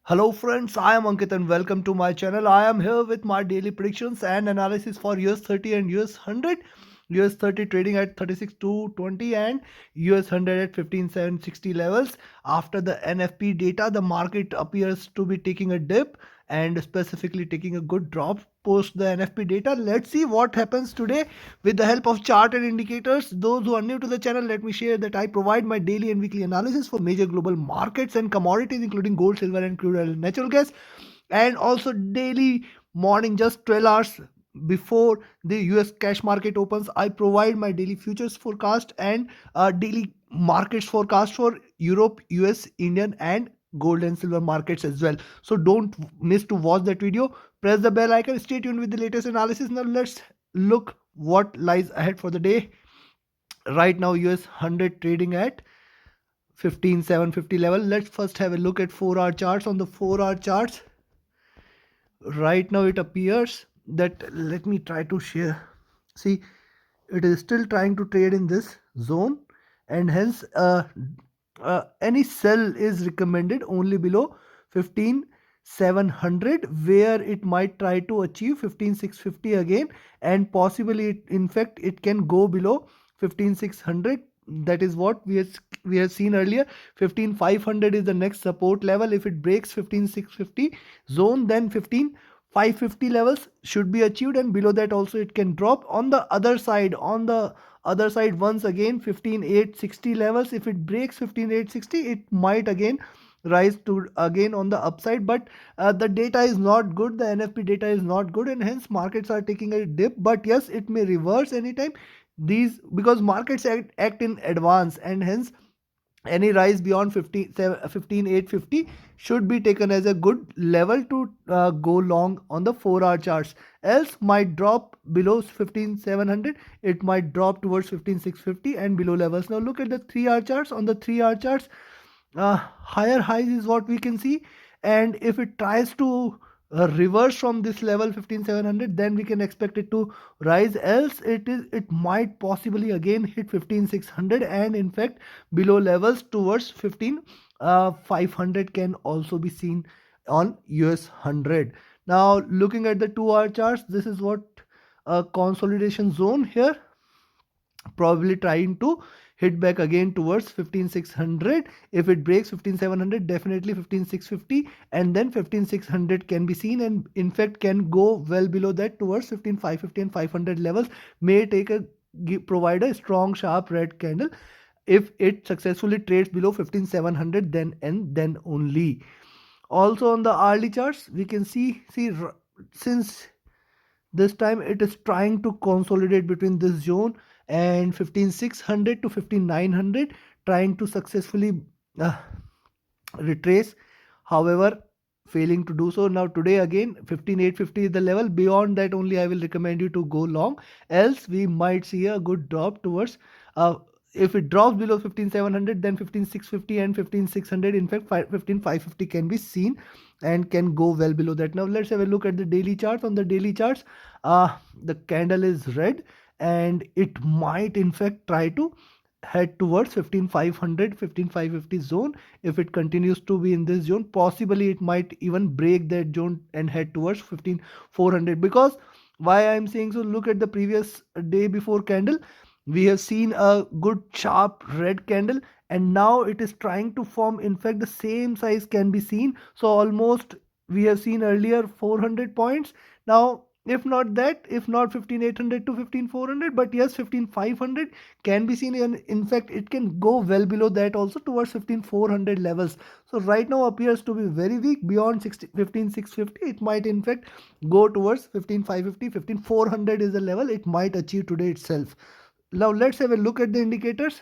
Hello friends, I am Ankit and welcome to my channel. I am here with my daily predictions and analysis for US 30 and US 100. US 30 trading at 36,220 and US 100 at 15,760 levels. After the NFP data, the market appears to be taking a dip and specifically taking a good drop post the NFP data. Let's see what happens today with the help of chart and indicators. Those who are new to the channel, let me share that I provide my daily and weekly analysis for major global markets and commodities including gold, silver and crude oil and natural gas, and also daily morning just 12 hours before the US cash market opens. I provide my daily futures forecast and daily markets forecast for Europe, US, Indian and gold and silver markets as well. So don't miss to watch that video. Press the bell icon, stay tuned with the latest analysis. Now let's look what lies ahead for the day. Right now US 100 trading at 15,750 level. Let's first have a look at 4-hour charts. On the 4-hour charts, right now it appears that, let me try to share. See, it is still trying to trade in this zone, and hence any sell is recommended only below 15,700, where it might try to achieve 15,650 again, and possibly in fact it can go below 15,600. That is what we have seen earlier. 15,500 is the next support level. If it breaks 15,650 zone, then 15,550 levels should be achieved, and below that also it can drop. On the other side, once again 15,860 levels. If it breaks 15,860, it might again rise to again on the upside, but the data is not good, the NFP data is not good, and hence markets are taking a dip. But yes, it may reverse anytime, these because markets act in advance, and hence any rise beyond 15,850 should be taken as a good level to go long on the 4-hour charts. Else might drop below 15,700, it might drop towards 15,650 and below levels. Now look at the 3-hour charts. On the 3-hour charts, higher highs is what we can see, and if it tries to reverse from this level 15,700, then we can expect it to rise. Else it might possibly again hit 15,600, and in fact below levels towards 15,500 can also be seen on US 100. Now looking at the 2-hour charts, this is what a consolidation zone here, probably trying to hit back again towards 15,600. If it breaks 15,700, definitely 15,650, and then 15,600 can be seen, and in fact can go well below that towards 15,550 and 500 levels. May take a provide a strong sharp red candle. If it successfully trades below 15,700, then only. Also on the hourly charts, we can see since this time it is trying to consolidate between this zone and 15,600 to 15,900, trying to successfully uh, retrace, however failing to do so. Now today again 15,850 is the level. Beyond that only I will recommend you to go long, else we might see a good drop towards uh, if it drops below 15,700, then 15,650 and 15,600, in fact 15,550 can be seen and can go well below that. Now let's have a look at the daily charts. On the daily charts, the candle is red, and it might in fact try to head towards 15,500 15,550 zone. If it continues to be in this zone, possibly it might even break that zone and head towards 15,400. Because why I am saying so, look at the previous day before candle. We have seen a good sharp red candle, and now it is trying to form, in fact the same size can be seen. So almost we have seen earlier 400 points. Now if not that, if not 15,800 to 15,400, but yes 15,500 can be seen, and in fact it can go well below that also towards 15,400 levels. So right now appears to be very weak. Beyond 15,650, it might in fact go towards 15,550. 15,400 is the level it might achieve today itself. Now let's have a look at the indicators.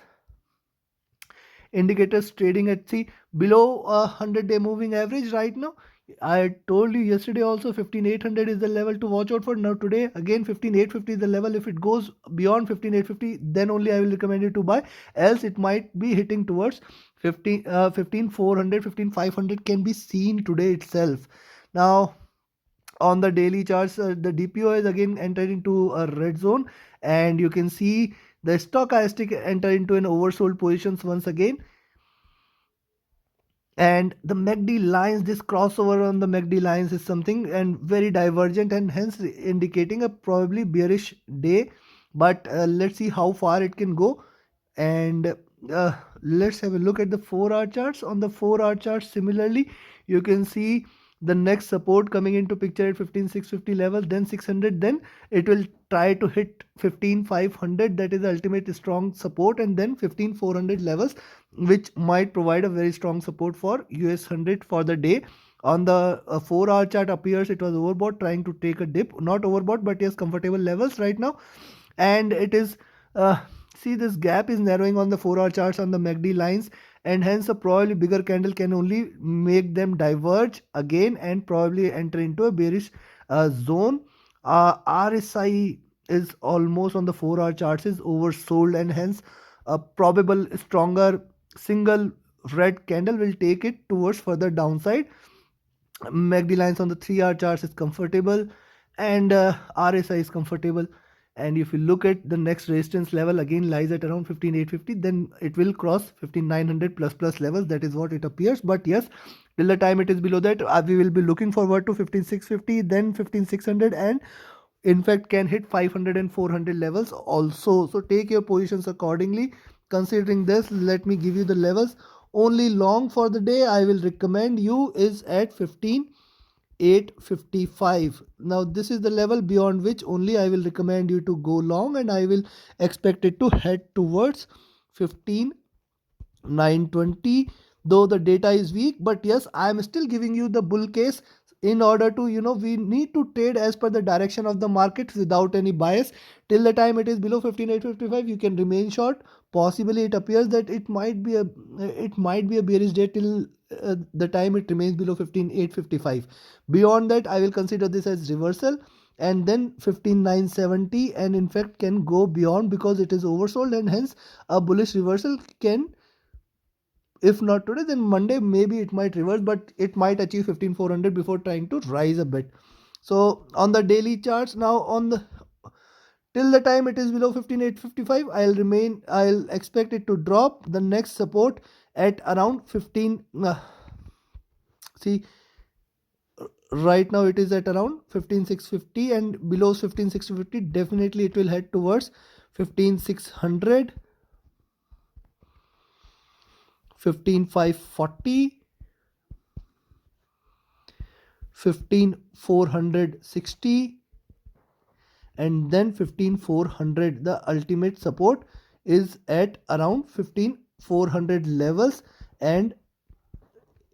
Indicators trading at below 100-day moving average right now. I told you yesterday also 15,800 is the level to watch out for. Now today again 15,850 is the level. If it goes beyond 15,850, then only I will recommend you to buy. Else it might be hitting towards 15,400, 15,500 can be seen today itself. Now on the daily charts, the DPO is again entered into a red zone, and you can see the stochastic enter into an oversold positions once again. And the MACD lines, this crossover on the MACD lines is something and very divergent, and hence indicating a probably bearish day. But let's see how far it can go. And let's have a look at the 4-hour charts. On the 4-hour charts, similarly, you can see the next support coming into picture at 15650 level, then 600, then it will try to hit 15500, that is the ultimate strong support, and then 15400 levels, which might provide a very strong support for US 100 for the day. On the 4-hour chart appears it was overbought, trying to take a dip, not overbought, but yes, comfortable levels right now. And it is see, this gap is narrowing on the 4-hour charts on the MACD lines, and hence a probably bigger candle can only make them diverge again and probably enter into a bearish zone. RSI is almost on the 4-hour charts is oversold, and hence a probable stronger single red candle will take it towards further downside. MACD lines on the 3-hour charts is comfortable, and RSI is comfortable. And if you look at the next resistance level, again lies at around 15850, then it will cross 15900 plus levels. That is what it appears. But yes, till the time it is below that, we will be looking forward to 15650, then 15600, and in fact can hit 500 and 400 levels also. So take your positions accordingly. Considering this, let me give you the levels. Only long for the day I will recommend you is at 15855. Now this is the level beyond which only I will recommend you to go long, and I will expect it to head towards 15920, though the data is weak. But yes, I am still giving you the bull case in order to, we need to trade as per the direction of the market without any bias. Till the time it is below 15855, you can remain short. Possibly it appears that it might be a bearish day till the time it remains below 15855. Beyond that, I will consider this as reversal, and then 15970, and in fact can go beyond because it is oversold, and hence a bullish reversal can, if not today, then Monday maybe it might reverse, but it might achieve 15400 before trying to rise a bit. So on the daily charts now, on the till the time it is below 15855, I'll expect it to drop. The next support at around 15, see, right now it is at around 15650, and below 15650 definitely it will head towards 15600, 15540, 15460, and then 15400. The ultimate support is at around 15400 levels, and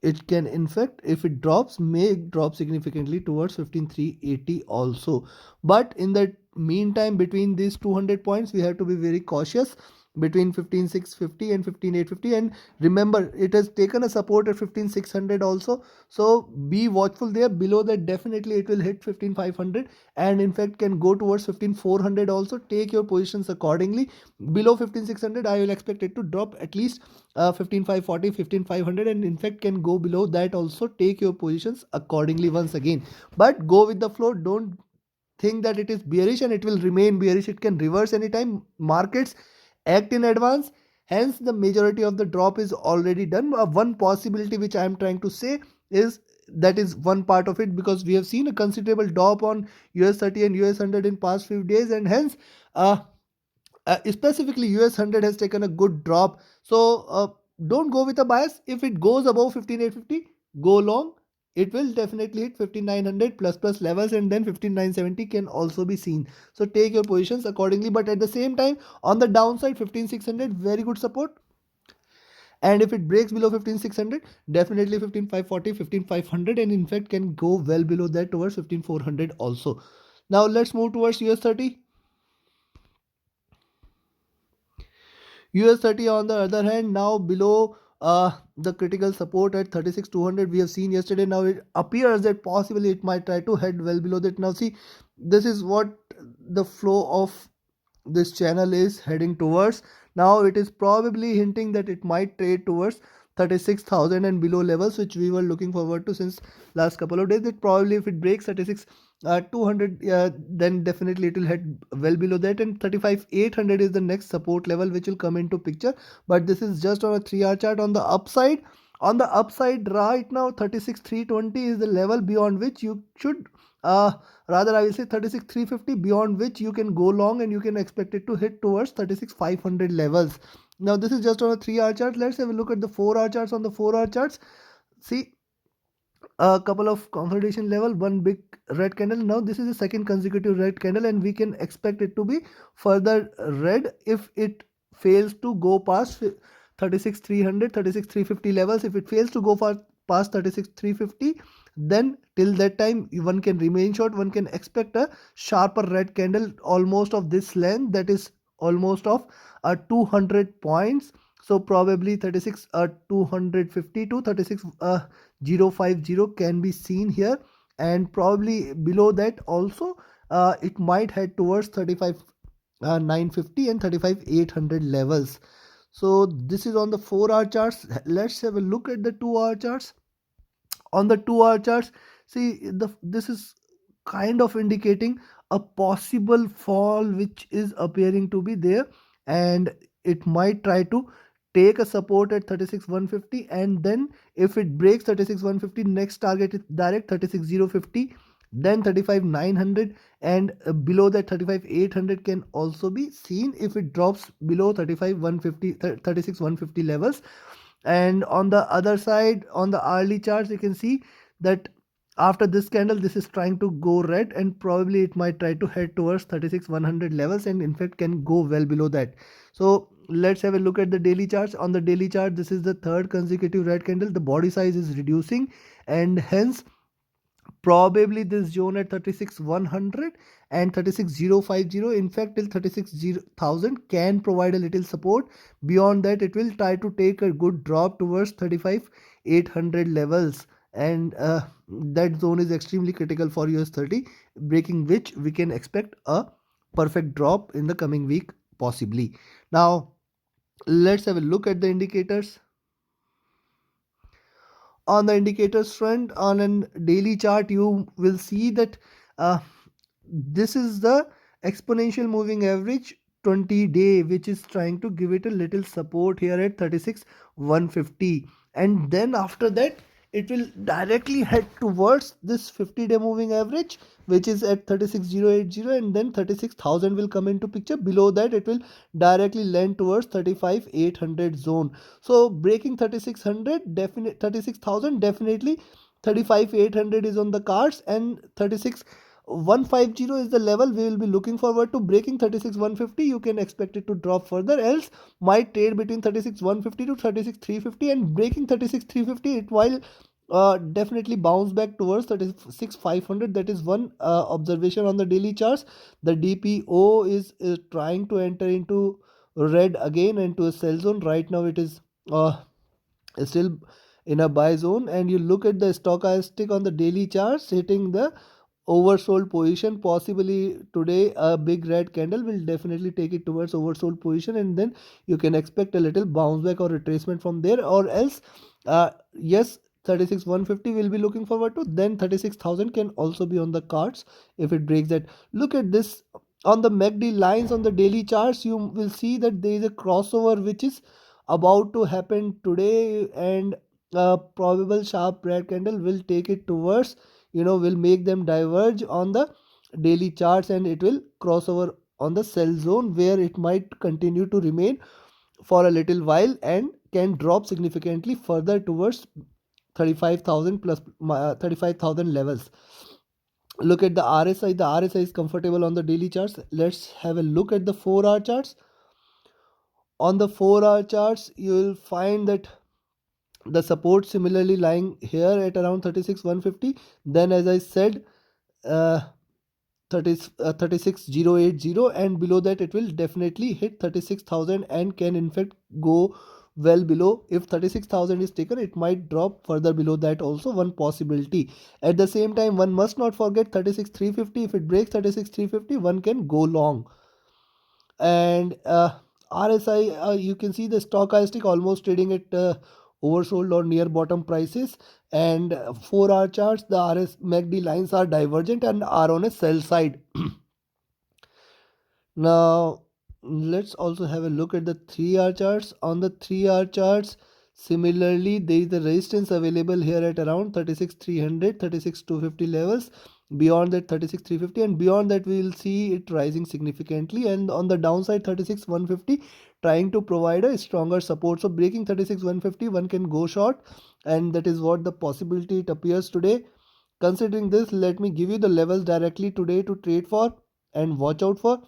it can, in fact, if it drops, may drop significantly towards 15380 also. But in the meantime, between these 200 points, we have to be very cautious between 15650 and 15850. And remember, it has taken a support at 15600 also, so be watchful there. Below that, definitely it will hit 15500, and in fact can go towards 15400 also. Take your positions accordingly. Below 15600, I will expect it to drop at least 15540, 15500, and in fact can go below that also. Take your positions accordingly once again, but go with the flow. Don't think that it is bearish and it will remain bearish. It can reverse anytime. Markets act in advance, hence the majority of the drop is already done. One possibility which I am trying to say is, that is one part of it, because we have seen a considerable drop on US 30 and US 100 in past few days, and hence specifically US 100 has taken a good drop. So don't go with a bias. If it goes above 15850, go long. It will definitely hit 15900 plus levels, and then 15970 can also be seen. So take your positions accordingly. But at the same time, on the downside, 15600 very good support. And if it breaks below 15600, definitely 15540, 15500, and in fact can go well below that towards 15400 also. Now let's move towards US 30. US 30 on the other hand, now below the critical support at 36200 we have seen yesterday. Now it appears that possibly it might try to head well below that. Now see, this is what the flow of this channel is heading towards. Now it is probably hinting that it might trade towards 36,000 and below levels, which we were looking forward to since last couple of days. That probably if it breaks 36 200, then definitely it will head well below that, and 35,800 is the next support level which will come into picture. But this is just on a 3-hour chart. On the upside, On the upside right now, 36,320 is the level beyond which you should, uh, rather I will say 36,350, beyond which you can go long and you can expect it to hit towards 36,500 levels. Now this is just on a 3-hour chart. Let's have a look at the 4-hour charts. On the 4-hour charts, see a couple of consolidation level, one big red candle. Now this is the second consecutive red candle and we can expect it to be further red if it fails to go past 36,300, 36,350 levels. If it fails to go past 36,350, then till that time one can remain short. One can expect a sharper red candle almost of this length, that is almost of 200 points. So probably 36 250 to 36 050 can be seen here, and probably below that also it might head towards 35 950 and 35 800 levels. So this is on the 4-hour charts. Let's have a look at the 2-hour charts. On the 2-hour charts, see this is kind of indicating a possible fall which is appearing to be there, and it might try to take a support at 36,150, and then if it breaks 36,150, next target is direct 36,050, then 35,900, and below that 35,800 can also be seen if it drops below 35,150 36,150 levels. And on the other side, on the hourly charts, you can see that after this candle this is trying to go red, and probably it might try to head towards 36,100 levels, and in fact can go well below that. So let's have a look at the daily charts. On the daily chart, this is the third consecutive red candle. The body size is reducing, and hence probably this zone at 36,100 and 36,050, in fact till 36,000 can provide a little support. Beyond that it will try to take a good drop towards 35,800 levels, and that zone is extremely critical for US30, breaking which we can expect a perfect drop in the coming week possibly. Now let's have a look at the indicators. On the indicators front, on a daily chart, you will see that uh, this is the exponential moving average 20-day, which is trying to give it a little support here at 36,150, and then after that it will directly head towards this 50-day moving average, which is at 36,080, and then 36,000 will come into picture. Below that it will directly land towards 35,800 zone. So breaking 3600, definite 36,000, definitely 35,800 is on the cards, and 36,150 is the level we will be looking forward to. Breaking 36,150, you can expect it to drop further, else might trade between 36,150 to 36,350, and breaking 36,350 it while definitely bounce back towards 36,500. That is one observation on the daily charts. The DPO is trying to enter into red again, into a sell zone. Right now it is still in a buy zone, and you look at the stochastic on the daily charts hitting the oversold position. Possibly today a big red candle will definitely take it towards oversold position, and then you can expect a little bounce back or retracement from there, or else yes, 36,150 will be looking forward to, then 36,000 can also be on the cards if it breaks that. Look at this. On the MACD lines on the daily charts, you will see that there is a crossover which is about to happen today, and a probable sharp red candle will take it towards, will make them diverge on the daily charts, and it will cross over on the sell zone, where it might continue to remain for a little while and can drop significantly further towards 35,000 plus 35,000 levels. Look at the RSI. The RSI is comfortable on the daily charts. Let's have a look at the 4-hour charts. On the 4-hour charts, you will find that the support similarly lying here at around 36,150. Then as I said, uh, 36,080, and below that it will definitely hit 36,000 and can in fact go well below. If 36,000 is taken, it might drop further below that also, one possibility. At the same time, one must not forget 36,350. If it breaks 36,350, one can go long. And RSI, you can see the stochastic almost trading at oversold or near bottom prices, and 4-hour charts, the RS MACD lines are divergent and are on a sell side. Now let's also have a look at the 3-hour charts. On the 3-hour charts, Similarly, there is a resistance available here at around 36,300, 36,250 levels. Beyond that 36,350, and beyond that we will see it rising significantly, and on the downside 36,150 trying to provide a stronger support. So breaking 36,150 one can go short, and that is what the possibility it appears today. Considering this, let me give you the levels directly today to trade for and watch out for.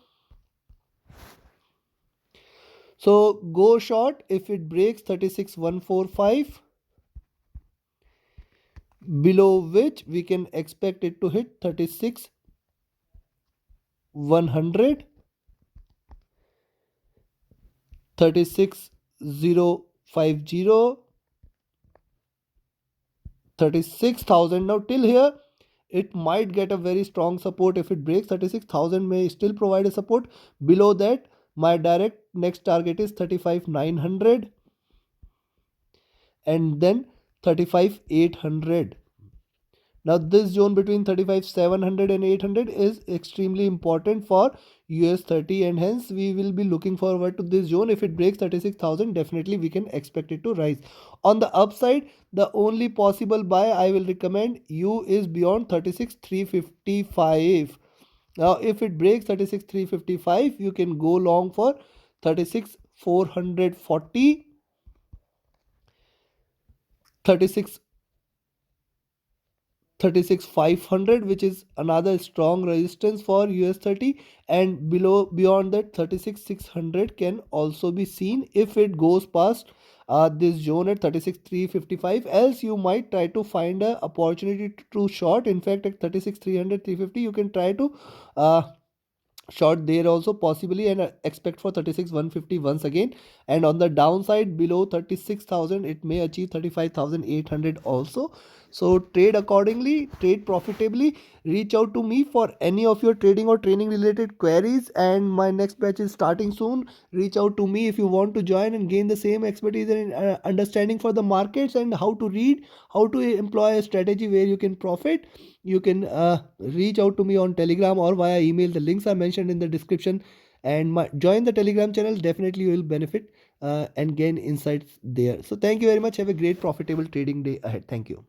So go short if it breaks 36,145, below which we can expect it to hit 36,100, 36,050, 36,000. Now till here it might get a very strong support. If it breaks 36,000 may still provide a support. Below that my direct next target is 35,900 and then 35,800. Now this zone between 35,700 and 800 is extremely important for US30, and hence we will be looking forward to this zone. If it breaks 36,000, definitely we can expect it to rise. On the upside, the only possible buy I will recommend you is beyond 36,355. Now if it breaks 36,355, you can go long for 36,440, 36 36,500, which is another strong resistance for US30, and below beyond that 36,600 can also be seen if it goes past this zone at 36,355. Else you might try to find a opportunity to short. In fact, at 36,300, 350 you can try to short there also possibly, and expect for 36,150 once again. And on the downside below 36,000 it may achieve 35,800 also. So trade accordingly, trade profitably. Reach out to me for any of your trading or training related queries, and my next batch is starting soon. Reach out to me if you want to join and gain the same expertise and understanding for the markets, and how to read, how to employ a strategy where you can profit. You can reach out to me on Telegram or via email. The links are mentioned in the description, and join the Telegram channel. Definitely you will benefit and gain insights there. So thank you very much. Have a great profitable trading day ahead. Thank you.